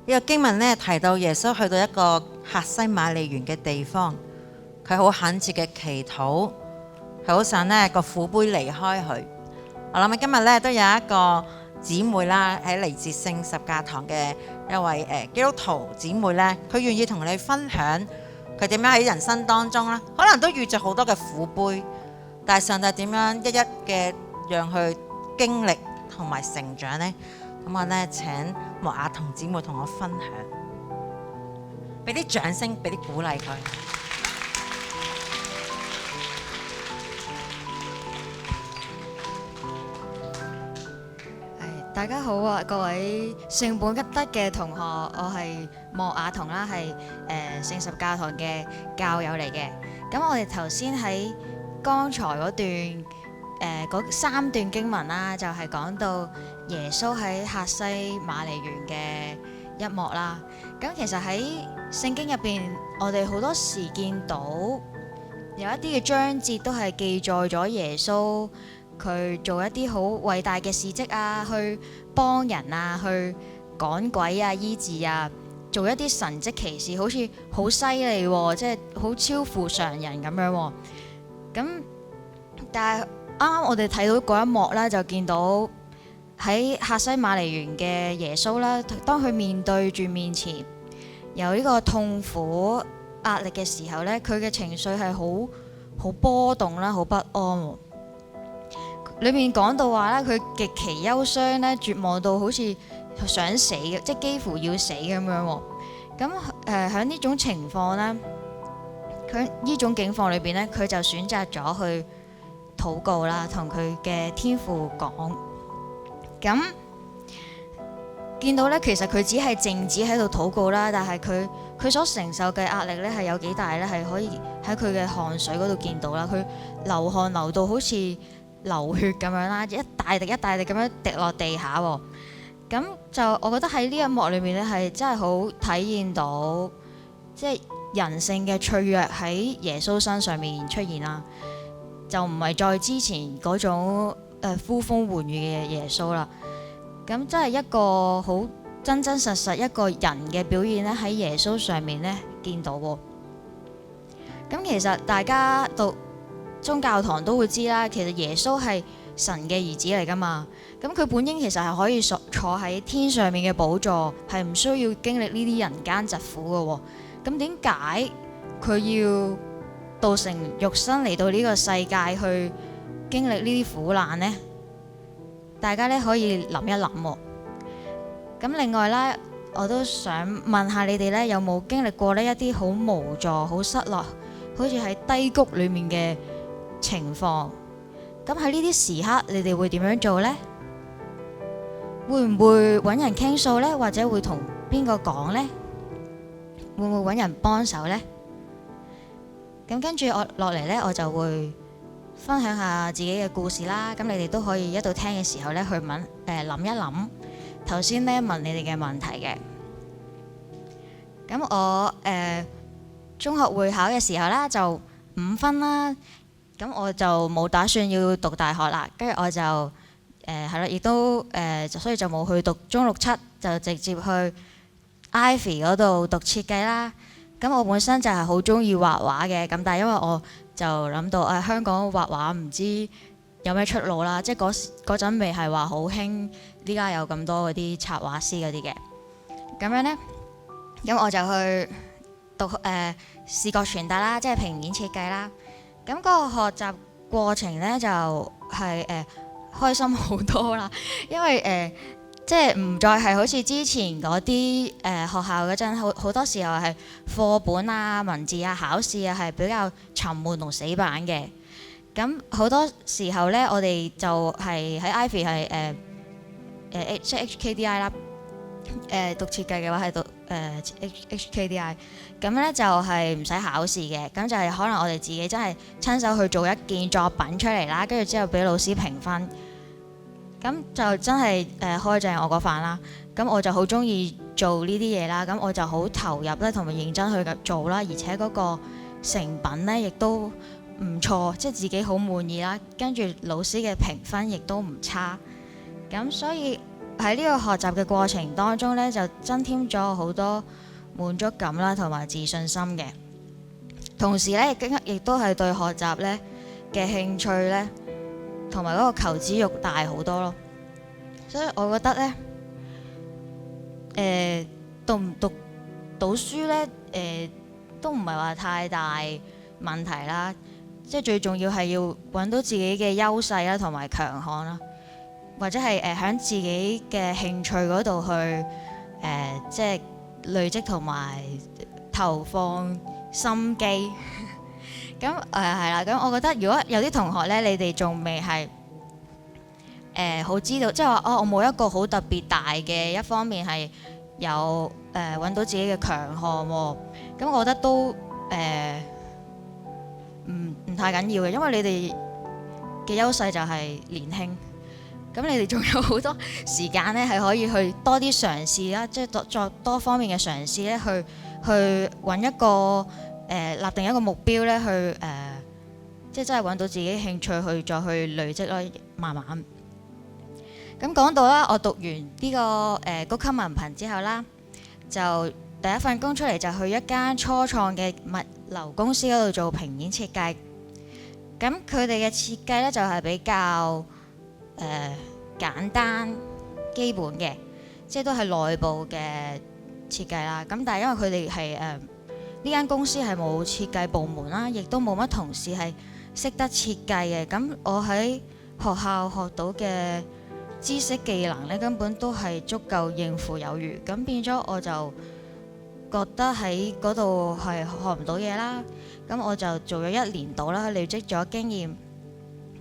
呢個經文呢提到耶穌去到一個客西馬尼園嘅地方，佢好懇切嘅祈禱，佢好想呢個苦杯離開佢。我諗今日呢都有一個姊妹啦，喺嚟自聖十架堂嘅一位基督徒姊妹呢，佢願意同你分享佢點樣喺人生當中啦，可能都遇着好多嘅苦杯，但係上帝點樣一一嘅讓佢經歷同埋成長呢？咁我呢請莫雅彤姊妹同我分享，俾啲掌聲，俾啲鼓勵佢。大家好啊，各位聖本吉德嘅同學，我係莫雅彤啦，係聖十架堂嘅教友嚟嘅。咁我哋頭先喺剛才嗰段嗰3段經文啦，就係講到耶穌喺客西馬尼園嘅一幕啦。咁其實喺聖經入邊，我哋好多時見到有一啲嘅章節都係記載咗耶穌佢做一啲好偉大嘅事蹟啊，去幫人啊，去趕鬼啊、醫治啊，做一啲神蹟奇事，好似好犀利喎，即係好超乎常人咁樣喎。咁但係啱啱我哋睇到嗰一幕啦，就見到喺客西馬尼園嘅耶穌啦，當佢面對住面前有呢個痛苦壓力嘅時候呢，佢嘅情緒係好波動啦，好不安喎。裏面講到話咧，佢極其憂傷咧，絕望到好似想死嘅，即係幾乎要死咁樣喎。咁喺呢種情況咧，佢呢種境況裏邊咧，佢就選擇咗去禱告啦，同佢嘅天父講。咁見到咧，其實佢只係靜止喺度禱告啦，但係佢所承受嘅壓力咧係有幾大咧？係可以喺佢嘅汗水嗰度見到啦。佢流汗流到好似流血咁樣啦，一大滴一大滴咁樣滴落地下喎。咁就我覺得喺呢一幕裏面咧，係真係好體現到即係人性嘅脆弱喺耶穌身上面出現啦。就唔係再之前嗰種呼風喚雨嘅耶穌啦。咁真係一個好真真實實一個人嘅表現咧，喺耶穌上面咧見到喎。咁其實大家讀宗教堂都會知啦，其實耶穌係神嘅兒子嚟噶嘛。咁佢本應其實係可以坐喺天上面嘅寶座，係唔需要經歷呢啲人間疾苦嘅喎。咁點解佢要道成肉身嚟到呢個世界去經歷呢啲苦難呢？大家咧可以諗一諗喎。咁另外咧，我都想問下你哋咧，有冇經歷過呢一啲好無助、好失落，好似喺低谷裡面嘅情況？咁喺呢啲時刻，你哋會點樣做呢？會唔會揾人傾訴呢？或者會同邊個講呢？會唔會揾人幫手呢？咁跟住我落嚟呢，我就會分享下自己嘅故事啦。咁你哋都可以一度聽嘅時候呢，去諗一諗頭先呢問你哋嘅問題嘅。咁我中學會考嘅時候啦，就5分啦。咁我就冇打算要讀大學啦，跟住我就係咯，亦都所以就冇去讀中六七，就直接去 Ivy 嗰度讀設計啦。咁我本身就係好中意畫畫嘅，咁但係因為我就諗到香港畫畫唔知有咩出路啦，即係嗰陣未係話好興，依家有咁多嗰啲插畫師嗰啲嘅。咁樣呢，咁我就去讀視覺傳達啦，即係平面設計啦。咁嗰個學習過程呢，就係開心好多啦，因為即係唔再係好似之前嗰啲學校嗰陣，好多時候係課本啊、文字啊、考試啊係比較沉悶同死板嘅。咁好多時候呢，我哋就係喺 Ivy 係即係 HKDI 啦。讀設計嘅話係讀HKDI， 咁咧就係唔使考試嘅，咁就係可能我哋自己真係親手去做一件作品出嚟啦，跟住之後俾老師評分，咁就真係開正我嗰飯啦。咁我就好中意做呢啲嘢啦，咁我就好投入咧，同埋認真去做啦，而且嗰個成品咧亦都唔錯，即係自己好滿意啦。跟住老師嘅評分亦都唔差，咁所以喺呢個學習嘅過程當中呢，就增添咗好多滿足感啦，同埋自信心嘅。同時呢，亦都係對學習呢嘅興趣呢，同埋嗰個求知欲大好多咯。所以我覺得呢，讀唔讀書呢，都唔係話太大問題啦。即係最重要係要揾到自己嘅優勢啦，同埋強項啦，或者係喺自己嘅興趣嗰度去即係累積同埋投放心機。咁係啦，咁我覺得如果有啲同學呢，你哋仲未係好知道，即係話我冇一個好特別大嘅一方面係有揾到自己嘅強項喎，咁我覺得都唔太緊要嘅，因為你哋嘅優勢就係年輕，咁你哋仲有好多時間呢，係可以去多啲嘗試啦，即係作多方面嘅嘗試咧，去揾一個立定一個目標咧，去即係真係揾到自己興趣去再去累積咯，慢慢。咁講到啦，我讀完呢個高級文憑之後啦，就第一份工出嚟就去一間初創嘅物流公司嗰度做平面設計。咁佢哋嘅設計咧就係比較簡單基本嘅，即係都係內部嘅設計啦。咁但係因為佢哋係呢間公司係冇設計部門啦，亦都冇乜同事係識得設計嘅。咁我喺學校學到嘅知識技能咧，根本都係足夠應付有餘。咁變咗我就覺得喺嗰度係學唔到嘢啦。咁我就做咗1年度啦，累積咗經驗。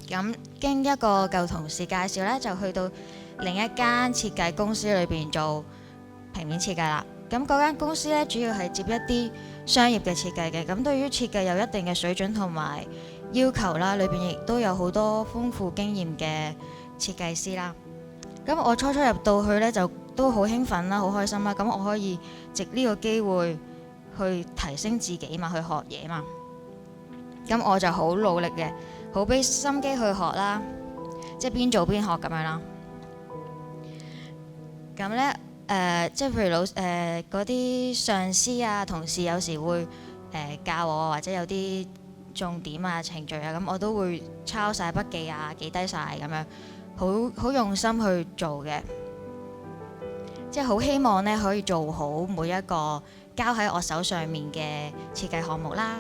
咁經一個舊同事介紹咧，就去到另一間設計公司裏邊做平面設計啦。咁嗰間公司咧，主要係接一啲商業嘅設計嘅。咁對於設計有一定嘅水準同埋要求啦，裏邊亦都有好多豐富經驗嘅設計師啦。咁我初入到去咧，就都好興奮啦，好開心啦。咁我可以藉呢個機會去提升自己嘛，去學嘢嘛。咁我就好努力嘅，好俾心機去學啦，即係邊做邊學咁樣啦。咁咧即係譬如嗰啲上司啊、同事有時會教我，或者有啲重點啊、程序啊，咁我都會抄晒筆記啊、記低晒咁樣，好用心去做嘅。即係好希望咧可以做好每一個交喺我手上面嘅設計項目啦。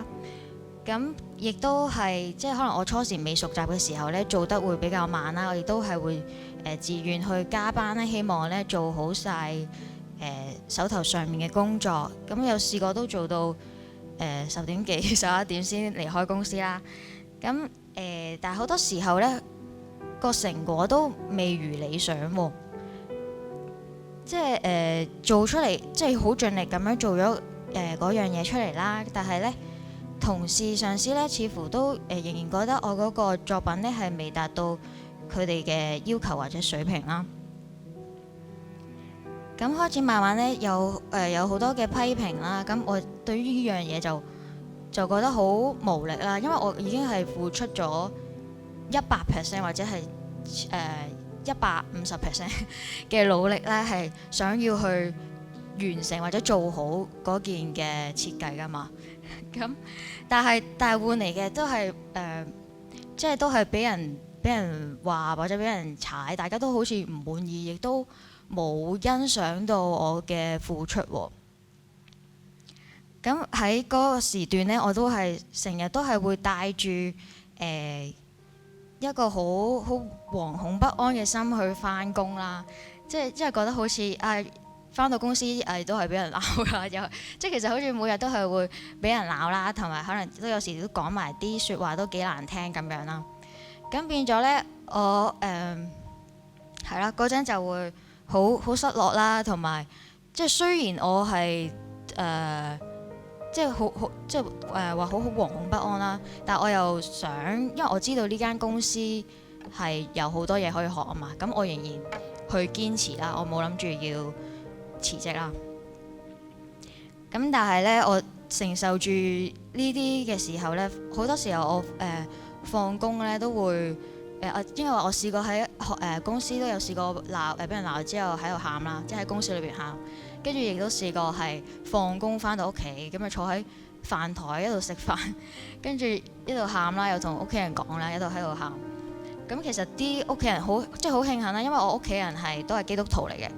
咁亦都係即係可能我初時未熟習嘅時候咧，做得會比較慢啦。我亦都係會自願去加班咧，希望咧做好晒手頭上面嘅工作。咁有試過都做到10點幾、11點先離開公司啦。咁但係好多時候咧個成果都未如理想喎。即係做出嚟，即係好盡力咁樣做咗嗰樣嘢出嚟啦。但係咧，同事上司咧似乎都仍然覺得我嗰個作品咧係未達到佢哋嘅要求或者水平啦。咁開始慢慢咧有好多嘅批評啦。咁我對於呢樣嘢就覺得好無力啦，因為我已經係付出咗100% 或者係150% 嘅努力咧，係想要去完成或者做好嗰件嘅設計㗎嘛。咁但係換嚟嘅都係即係都係俾人話或者俾人踩，大家都好似唔滿意，亦都冇欣賞到我嘅付出喎。咁喺嗰個時段呢，我都係成日都係會帶住一個好惶恐不安嘅心去返工啦，即係覺得好似返到公司都係俾人鬧啦，即係其實好似每日都係會俾人鬧啦，同埋可能都有時都講埋啲説話都幾難聽咁樣啦。咁變咗呢，我係啦嗰陣就會好失落啦，同埋即係雖然我係即係話好惶恐不安啦，但我又想，因為我知道呢間公司係有好多嘢可以學啊嘛，咁我仍然去堅持啦，我冇諗住要辭職啦。咁但係呢，我承受住呢啲嘅時候呢，好多時候我放工呢都會因為我試過喺公司都有試過鬧俾人鬧之後喺度喊啦，即係喺公司裏邊喊。跟住亦都試過係放工翻到屋企咁就坐喺飯台一度食飯，跟住一度喊啦，又同屋企人講啦，一度喺度喊。咁其實啲屋企人即係好慶幸啦，因為我屋企人都係基督徒嚟嘅，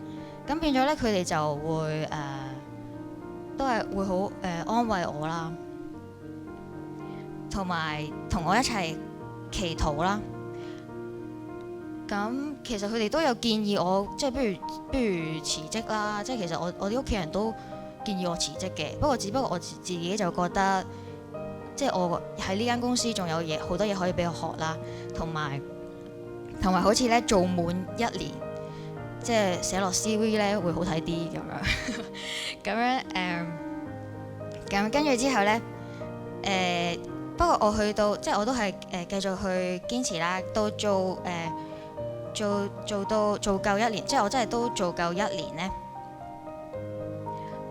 咁變咗咧佢哋就會都係會好安慰我啦，同埋同我一齊祈禱啦。咁其實佢哋都有建議我，即係不如辭職啦。即係其實我啲屋企人都建議我辭職嘅。只不過我自己就覺得，即係我喺呢間公司仲有好多嘢可以俾我學啦，同埋好似咧做滿1年，即係寫落 CV 咧會好睇啲咁樣。咁樣咁跟住之後咧不過我去到即係我都係繼續去堅持啦，到做夠1年，即係我真係都做夠1年呢，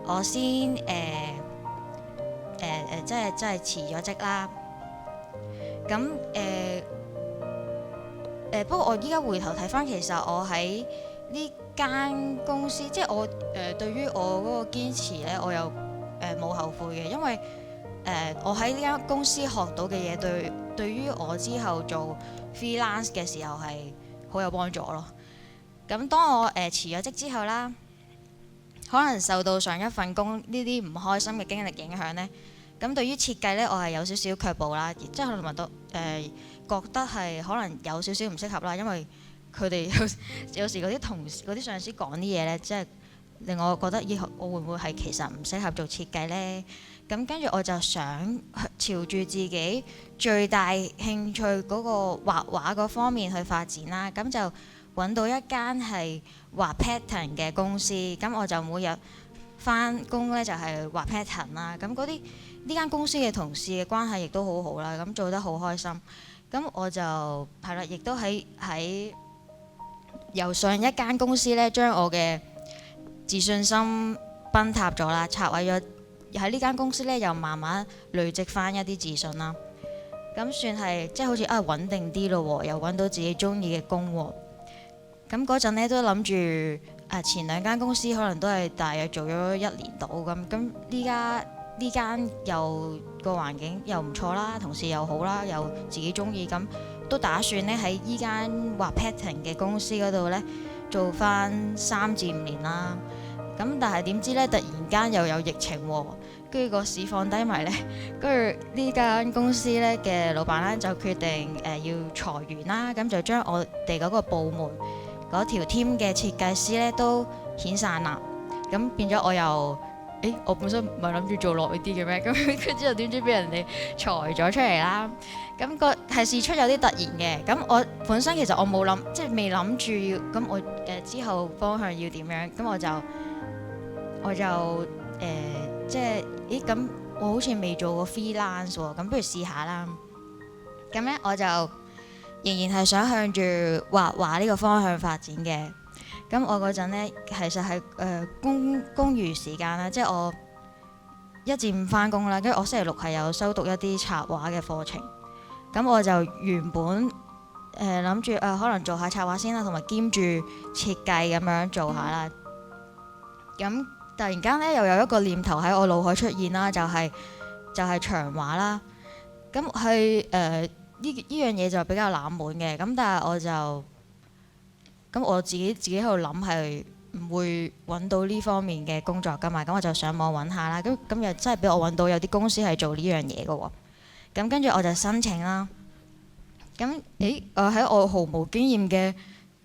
我先即係辭咗職啦。咁不過我依家回頭睇返，其實我喺呢間公司，即係我對於我嗰個堅持咧，我又冇後悔嘅，因為我喺呢間公司學到嘅嘢，對於我之後做 freelance 嘅時候係好有幫助咯。咁當我辭咗職之後啦，可能受到上一份工呢啲唔開心嘅經歷影響呢，咁對於設計呢，我係有少少卻步啦，即係可能覺得係可能有少少唔適合啦，因為佢哋有時嗰啲同事、嗰啲上司講啲嘢呢，即係令我覺得以後我會唔會係其實唔適合做設計呢？咁跟住我就想朝住自己最大興趣嗰個畫畫嗰方面去發展啦。咁就揾到一間係畫 pattern 嘅公司，咁我就每日返工呢就係畫 pattern 啦。咁呢間公司嘅同事嘅關係亦都好好啦，咁做得好開心。咁我就係啦，亦都喺由上一間公司呢將我嘅自信心崩塌咗啦，拆毀咗。喺呢間公司咧，又慢慢累積翻一啲自信啦。咁算係即係好似穩定啲咯，又揾到自己中意嘅工喎。咁嗰陣咧都諗住前2間公司可能都係大約做咗1年到咁。咁呢間又個環境又唔錯啦，同事又好啦，又自己中意，咁都打算咧喺依間畫 pattern 嘅公司嗰度咧做翻3至5年啦。咁但係點知咧，突然間又有疫情喎，跟住個市放低埋咧，跟住呢間公司咧嘅老闆咧就決定要裁員啦，咁就將我哋嗰個部門嗰條 team 嘅設計師咧都遣散啦，咁變咗我又我本身唔係諗住做耐啲嘅咩？咁之後點知俾人哋裁咗出嚟啦？咁係事出有啲突然嘅，咁我本身其實我冇諗，即係未諗住要，咁我之後方向要點樣？咁我就即係咁我好似未做過 freelance 喎，咁不如試下啦。咁咧我就仍然係想向住畫畫呢個方向發展嘅。咁我嗰陣咧其實係公餘時間啦，即係我1至5返工啦，跟住我星期6係有修讀一啲插畫嘅課程。咁我就原本諗住可能做下插畫先啦，同埋兼住設計咁樣做下啦。咁突然間咧，又有一個念頭喺我腦海出現啦，就係牆畫啦。咁係呢樣嘢就比較冷門嘅。咁但係我自己喺度諗係唔會揾到呢方面嘅工作噶嘛。咁我就上網揾下啦。咁又真係俾我揾到有啲公司係做呢樣嘢嘅喎。咁跟住我就申請啦。咁喺我毫無經驗嘅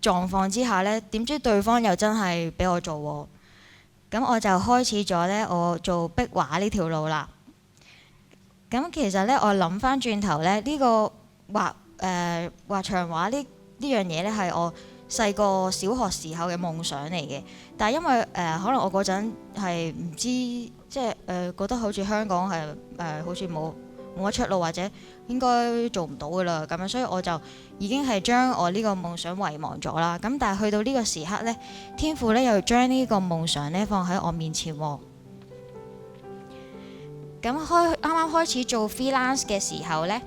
狀況之下呢，點知對方又真係俾我做喎。咁我就開始咗呢，我做壁畫呢條路啦。咁其實呢，我諗翻轉頭呢，呢個畫牆畫呢樣嘢呢，係我細個小學時候嘅夢想嚟嘅。但係因為可能我嗰陣係唔知，即係覺得好似香港係好似冇乜出路，或者應該做唔到噶啦咁樣，所以我就已經係將我呢個夢想遺忘咗啦。咁但係去到呢個時刻呢，天父呢又將呢個夢想呢放喺我面前喎。咁啱啱開始做 freelance 嘅時候呢，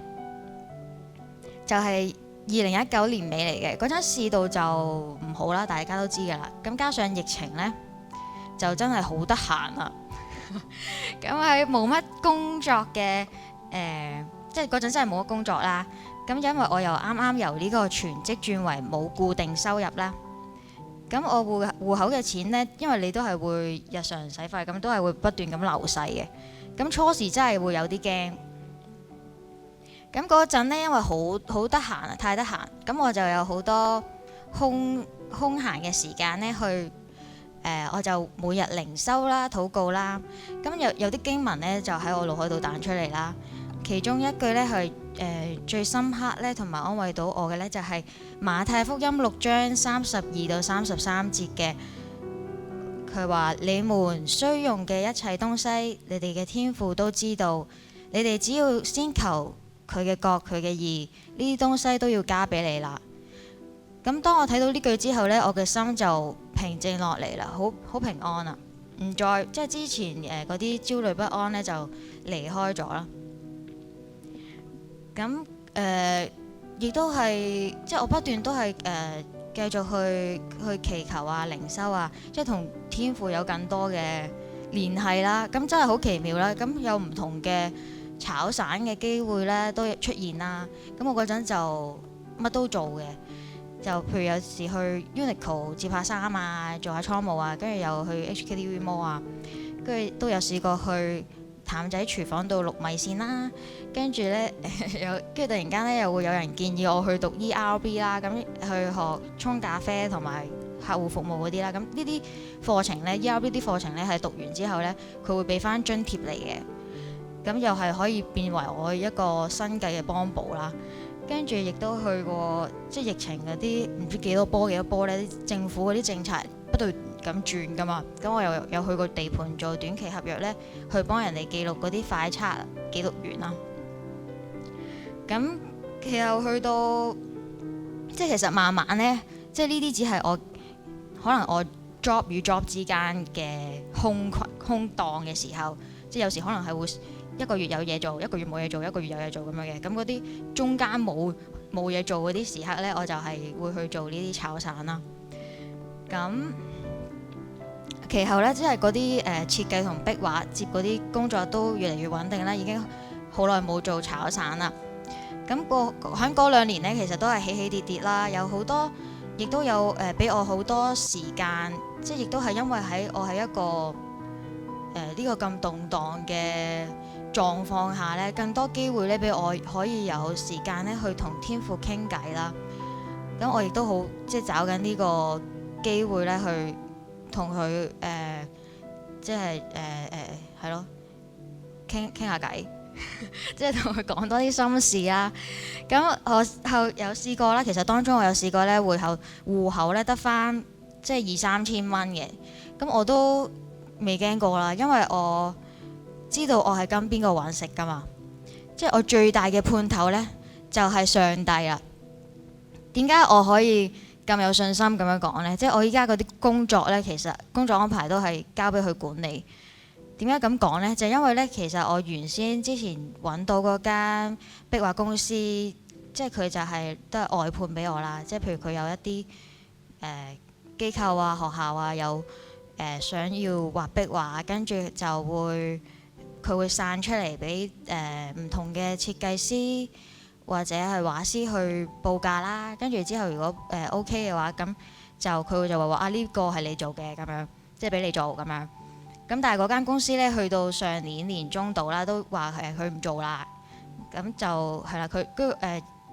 就係2019年尾嚟嘅，嗰陣市道就唔好啦，大家都知㗎啦。咁加上疫情呢，就真係好得閒啦。咁喺冇乜工作嘅即係嗰陣真係冇乜工作啦。咁因為我又啱啱由呢個全職轉為冇固定收入啦。咁我戶口嘅錢呢，因為你都係會日常使費，咁都係會不斷咁流逝嘅。咁初時真係會有啲驚。咁嗰陣呢，因為好得閒啊，太得閒，咁我就有好多空閒嘅時間呢去。我就每日靈修啦、禱告啦，咁有啲經文呢，就喺我腦海度彈出嚟啦。其中一句呢，係最深刻呢，同埋安慰到我嘅呢，就係馬太福音6章32到33節嘅。佢話：你們需用嘅一切東西，你哋嘅天父都知道。你哋只要先求佢嘅國、佢嘅義，呢啲東西都要加俾你啦。咁當我睇到呢句之後呢，我嘅心就平靜落嚟啦，好平安啊，唔再即係之前嗰啲焦慮不安呢，就離開咗啦。咁亦都係即係我不斷都係繼續去祈求啊、靈修啊，即係同天父有更多嘅聯繫啦。咁真係好奇妙啦。咁有唔同嘅炒散嘅機會呢都出現啦。咁我嗰陣就乜都做嘅。就譬如有時去 Uniqlo 接下衫啊，做下倉務啊，跟住又去 HKTV Mall 啊，跟住都有試過去譚仔廚房度錄米線啦，跟住呢，跟住突然間呢，又會有人建議我去讀 ERB 啦，咁去學沖咖啡同埋客戶服務嗰啲啦，咁呢啲課程呢 ERB 啲課程呢，係讀完之後呢，佢會俾翻津貼嚟嘅，咁又係可以變為我一個生計嘅幫補啦。跟住亦都去過，即係疫情嗰啲唔知幾多波呢，啲政府嗰啲政策不斷咁轉噶嘛。咁我又有去過地盤做短期合約呢，去幫人哋記錄嗰啲快測記錄員啦。咁其後去到，即係其實慢慢呢，即係呢啲只係可能我 job 與 job 之間嘅空檔嘅時候，即係有時可能係會。一個月有嘢做，一個月冇嘢做，一個月有嘢做咁樣嘅。咁嗰啲中間冇嘢做嗰啲時刻呢，我就係會去做呢啲炒散啦。咁其後呢，即係嗰啲設計同壁畫接嗰啲工作都越嚟越穩定啦，已經好耐冇做炒散啦。咁喺嗰2年呢，其實都係起起跌跌啦，有好多，亦都有俾我好多時間，即係亦都係因為我喺一個呢個咁動盪嘅狀況下呢，更多機會呢，俾我可以有時間呢去同天父傾偈啦。咁我亦都好即係找緊呢個機會呢去同佢即係係咯傾下偈，即係同佢講多啲心事啦。咁我有試過啦，其實當中我有試過呢，戶口呢得翻即係2-3千蚊嘅，咁我都未驚過啦，因為我知道我係跟邊個揾食噶嘛，即係我最大嘅判頭呢，就係上帝啦。點解我可以咁有信心咁樣講呢？即係我依家嗰啲工作呢，其實工作安排都係交俾佢管理。點解咁講呢？就因為呢，其實我之前揾到嗰間壁畫公司，即係佢就係都係外判俾我啦。即係譬如佢有一啲機構啊、學校啊有想要畫壁畫，跟住就佢會散出嚟俾唔同嘅設計師或者係畫師去報價啦。跟住之後如果OK 嘅話，咁佢就話呢個係你做嘅咁樣，即係俾你做咁樣。咁但係嗰間公司呢，去到上年年中度啦，都話佢唔做啦。咁就係啦，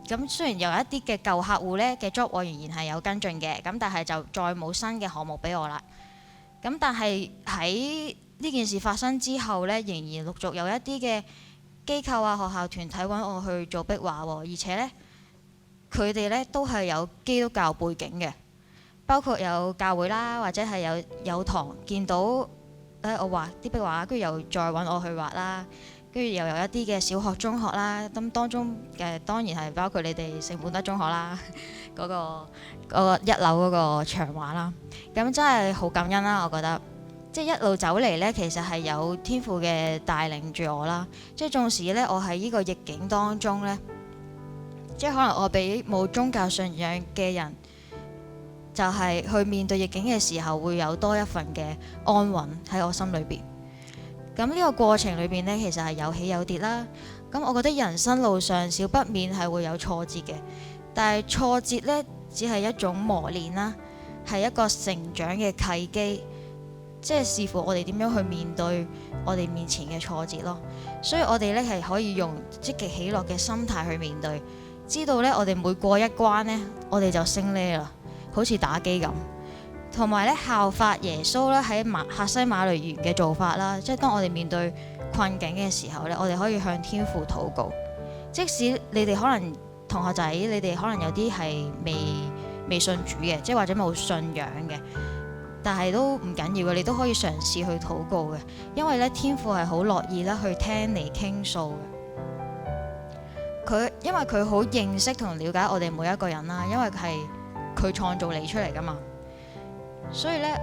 咁雖然有一啲嘅舊客戶呢嘅 job 我仍然係有跟進嘅，咁但係就再冇新嘅項目俾我啦。咁但係喺呢件事發生之後呢，仍然陸續有一啲嘅機構啊、學校團體揾我去做壁畫喎，而且呢，佢哋呢都係有基督教背景嘅，包括有教會啦，或者係有堂見到我畫啲壁畫，跟住又再揾我去畫啦，跟住又有一啲嘅小學、中學啦，咁當中當然係包括你哋聖本德中學啦，嗰個1樓嗰個牆畫啦，咁真係好感恩啦，我覺得。即係一路走嚟呢，其實係有天父嘅帶領住我啦。即係縱使呢，我喺呢個逆境當中呢，即係可能我俾冇宗教信仰嘅人，就係去面對逆境嘅時候，會有多一份嘅安穩喺我心裏邊。咁呢個過程裏邊呢，其實係有起有跌啦。咁我覺得人生路上少不免係會有挫折嘅，但係挫折呢，只係一種磨練啦，係一個成長嘅契機，即係視乎我哋點樣去面對我哋面前嘅挫折咯。所以我哋呢係可以用積極喜樂嘅心態去面對，知道呢，我哋每過一關呢，我哋就升呢啦，好似打機咁。同埋咧效法耶穌咧喺客西馬尼園嘅做法啦，即係當我哋面對困境嘅時候咧，我哋可以向天父禱告。即使你哋可能同學仔，你哋可能有啲係未信主嘅，即係或者冇信仰嘅，但係都唔緊要嘅，你都可以嘗試去禱告嘅，因為咧天父係好樂意咧去聽你傾訴嘅。因為佢好認識同了解我哋每一個人啦，因為係佢創造你出嚟噶嘛。所以咧，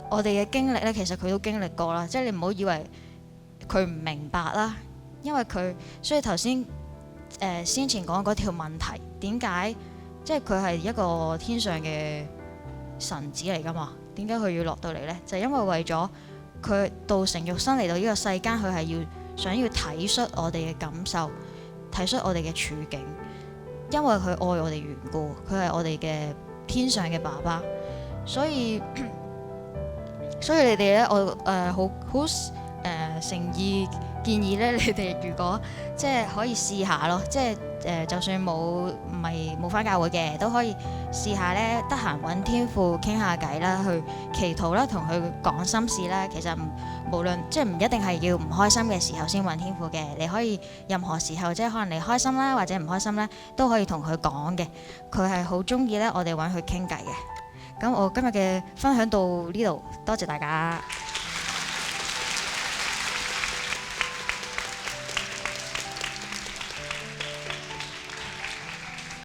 我哋嘅經歷咧，其實佢都經歷過啦。即係你唔好以為佢唔明白啦，因為佢，所以頭先先前講嗰條問題，點解即係佢係一個天上嘅神子嚟㗎嘛？點解佢要落到嚟呢？就係因為為咗佢道成肉身嚟到呢個世間，佢係想要體恤我哋嘅感受，體恤我哋嘅處境，因為佢愛我哋緣故，佢係我哋嘅天上嘅爸爸。所以你哋咧，我好誠意建議咧，你哋如果即係可以試下咯，即係就算冇返教會嘅，都可以試下咧，得閒揾天父傾下偈啦，去祈禱啦，同佢講心事啦。其實無論即係唔一定係要唔開心嘅時候先揾天父嘅，你可以任何時候，即係可能你開心啦，或者唔開心咧，都可以同佢講嘅。佢係好中意咧，我哋揾佢傾偈嘅。咁我今日嘅分享到呢度，多謝大家。